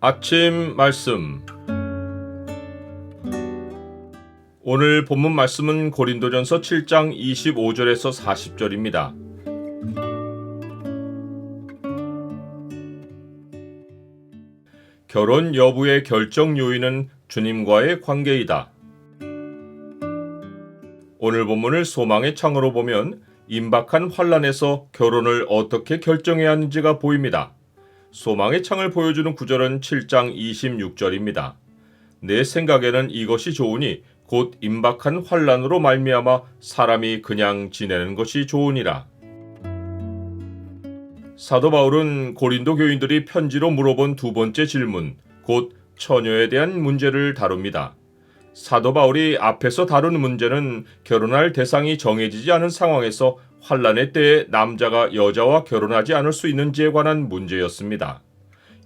아침 말씀. 오늘 본문 말씀은 고린도전서 7장 25절에서 40절입니다. 결혼 여부의 결정 요인은 주님과의 관계이다. 오늘 본문을 소망의 창으로 보면 임박한 환난에서 결혼을 어떻게 결정해야 하는지가 보입니다. 소망의 창을 보여주는 구절은 7장 26절입니다. 내 생각에는 이것이 좋으니 곧 임박한 환난으로 말미암아 사람이 그냥 지내는 것이 좋으니라. 사도 바울은 고린도 교인들이 편지로 물어본 두 번째 질문, 곧 처녀에 대한 문제를 다룹니다. 사도 바울이 앞에서 다룬 문제는 결혼할 대상이 정해지지 않은 상황에서 환난의 때에 남자가 여자와 결혼하지 않을 수 있는지에 관한 문제였습니다.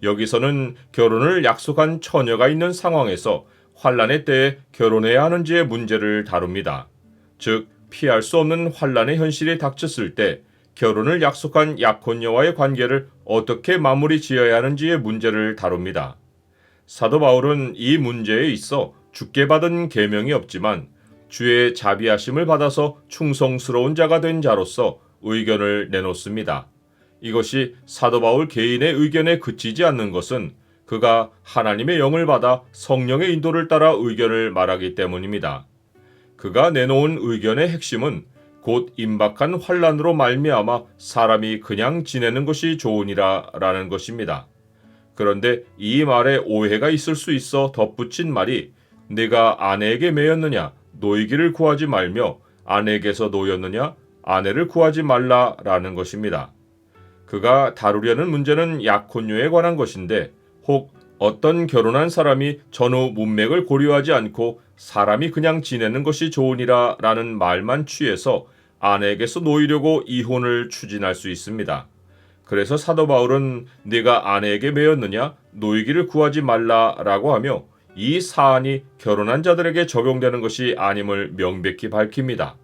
여기서는 결혼을 약속한 처녀가 있는 상황에서 환난의 때에 결혼해야 하는지의 문제를 다룹니다. 즉, 피할 수 없는 환난의 현실이 닥쳤을 때 결혼을 약속한 약혼녀와의 관계를 어떻게 마무리 지어야 하는지의 문제를 다룹니다. 사도 바울은 이 문제에 있어 주께 받은 계명이 없지만 주의 자비하심을 받아서 충성스러운 자가 된 자로서 의견을 내놓습니다. 이것이 사도 바울 개인의 의견에 그치지 않는 것은 그가 하나님의 영을 받아 성령의 인도를 따라 의견을 말하기 때문입니다. 그가 내놓은 의견의 핵심은 곧 임박한 환난으로 말미암아 사람이 그냥 지내는 것이 좋으니라 라는 것입니다. 그런데 이 말에 오해가 있을 수 있어 덧붙인 말이 내가 아내에게 매였느냐 노이기를 구하지 말며 아내에게서 노였느냐 아내를 구하지 말라라는 것입니다. 그가 다루려는 문제는 약혼녀에 관한 것인데 혹 어떤 결혼한 사람이 전후 문맥을 고려하지 않고 사람이 그냥 지내는 것이 좋으니라 라는 말만 취해서 아내에게서 놓이려고 이혼을 추진할 수 있습니다. 그래서 사도 바울은 네가 아내에게 매였느냐 노이기를 구하지 말라라고 하며 이 사안이 결혼한 자들에게 적용되는 것이 아님을 명백히 밝힙니다.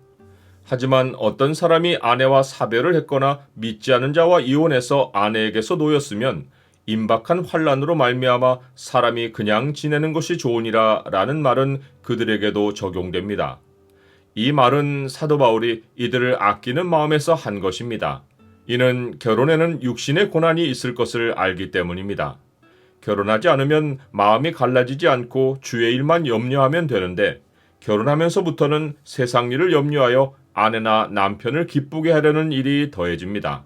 하지만 어떤 사람이 아내와 사별을 했거나 믿지 않은 자와 이혼해서 아내에게서 놓였으면 임박한 환난으로 말미암아 사람이 그냥 지내는 것이 좋으니라 라는 말은 그들에게도 적용됩니다. 이 말은 사도 바울이 이들을 아끼는 마음에서 한 것입니다. 이는 결혼에는 육신의 고난이 있을 것을 알기 때문입니다. 결혼하지 않으면 마음이 갈라지지 않고 주의 일만 염려하면 되는데 결혼하면서부터는 세상 일을 염려하여 아내나 남편을 기쁘게 하려는 일이 더해집니다.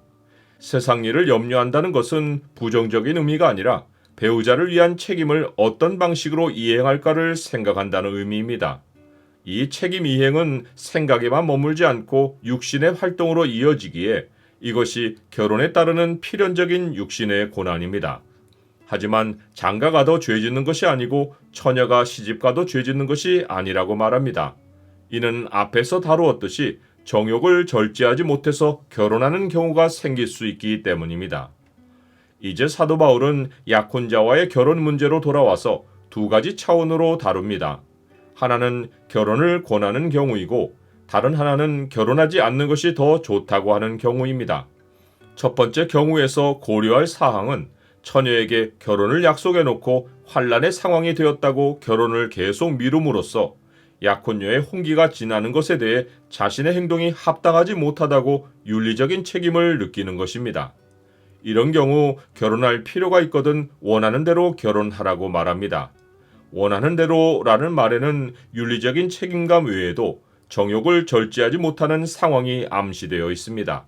세상 일을 염려한다는 것은 부정적인 의미가 아니라 배우자를 위한 책임을 어떤 방식으로 이행할까를 생각한다는 의미입니다. 이 책임 이행은 생각에만 머물지 않고 육신의 활동으로 이어지기에 이것이 결혼에 따르는 필연적인 육신의 고난입니다. 하지만 장가가도 죄짓는 것이 아니고 처녀가 시집가도 죄짓는 것이 아니라고 말합니다. 이는 앞에서 다루었듯이 정욕을 절제하지 못해서 결혼하는 경우가 생길 수 있기 때문입니다. 이제 사도 바울은 약혼자와의 결혼 문제로 돌아와서 두 가지 차원으로 다룹니다. 하나는 결혼을 권하는 경우이고 다른 하나는 결혼하지 않는 것이 더 좋다고 하는 경우입니다. 첫 번째 경우에서 고려할 사항은 처녀에게 결혼을 약속해놓고 환난의 상황이 되었다고 결혼을 계속 미룸으로써 약혼녀의 홍기가 지나는 것에 대해 자신의 행동이 합당하지 못하다고 윤리적인 책임을 느끼는 것입니다. 이런 경우 결혼할 필요가 있거든 원하는 대로 결혼하라고 말합니다. 원하는 대로라는 말에는 윤리적인 책임감 외에도 정욕을 절제하지 못하는 상황이 암시되어 있습니다.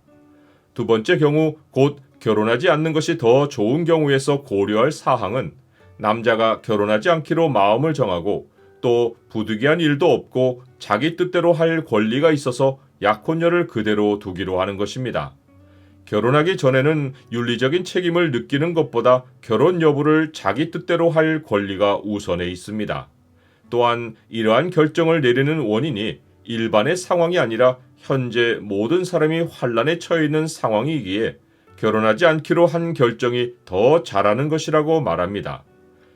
두 번째 경우 곧 결혼하지 않는 것이 더 좋은 경우에서 고려할 사항은 남자가 결혼하지 않기로 마음을 정하고 또 부득이한 일도 없고 자기 뜻대로 할 권리가 있어서 약혼녀를 그대로 두기로 하는 것입니다. 결혼하기 전에는 윤리적인 책임을 느끼는 것보다 결혼 여부를 자기 뜻대로 할 권리가 우선해 있습니다. 또한 이러한 결정을 내리는 원인이 일반의 상황이 아니라 현재 모든 사람이 환난에 처해 있는 상황이기에 결혼하지 않기로 한 결정이 더 잘하는 것이라고 말합니다.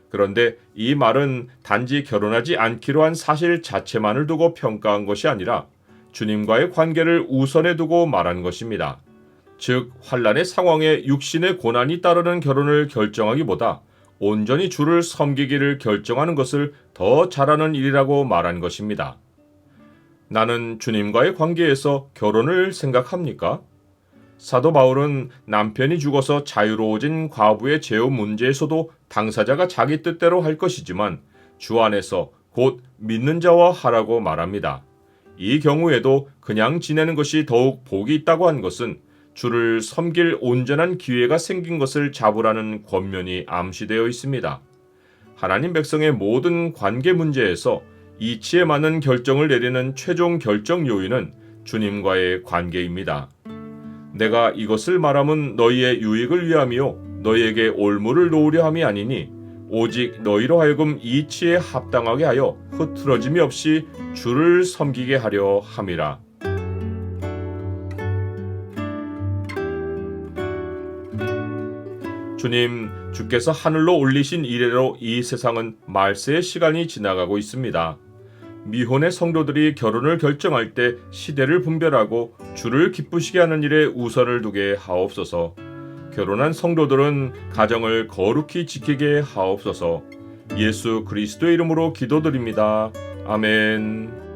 그런데 이 말은 단지 결혼하지 않기로 한 사실 자체만을 두고 평가한 것이 아니라 주님과의 관계를 우선에 두고 말한 것입니다. 즉 환난의 상황에 육신의 고난이 따르는 결혼을 결정하기보다 온전히 주를 섬기기를 결정하는 것을 더 잘하는 일이라고 말한 것입니다. 나는 주님과의 관계에서 결혼을 생각합니까? 사도 바울은 남편이 죽어서 자유로워진 과부의 재혼 문제에서도 당사자가 자기 뜻대로 할 것이지만 주 안에서 곧 믿는 자와 하라고 말합니다. 이 경우에도 그냥 지내는 것이 더욱 복이 있다고 한 것은 주를 섬길 온전한 기회가 생긴 것을 잡으라는 권면이 암시되어 있습니다. 하나님 백성의 모든 관계 문제에서 이치에 맞는 결정을 내리는 최종 결정 요인은 주님과의 관계입니다. 내가 이것을 말함은 너희의 유익을 위함이요 너희에게 올무를 놓으려 함이 아니니 오직 너희로 하여금 이치에 합당하게 하여 흐트러짐이 없이 주를 섬기게 하려 함이라. 주님, 주께서 하늘로 올리신 이래로 이 세상은 말세의 시간이 지나가고 있습니다. 미혼의 성도들이 결혼을 결정할 때 시대를 분별하고 주를 기쁘시게 하는 일에 우선을 두게 하옵소서. 결혼한 성도들은 가정을 거룩히 지키게 하옵소서. 예수 그리스도의 이름으로 기도드립니다. 아멘.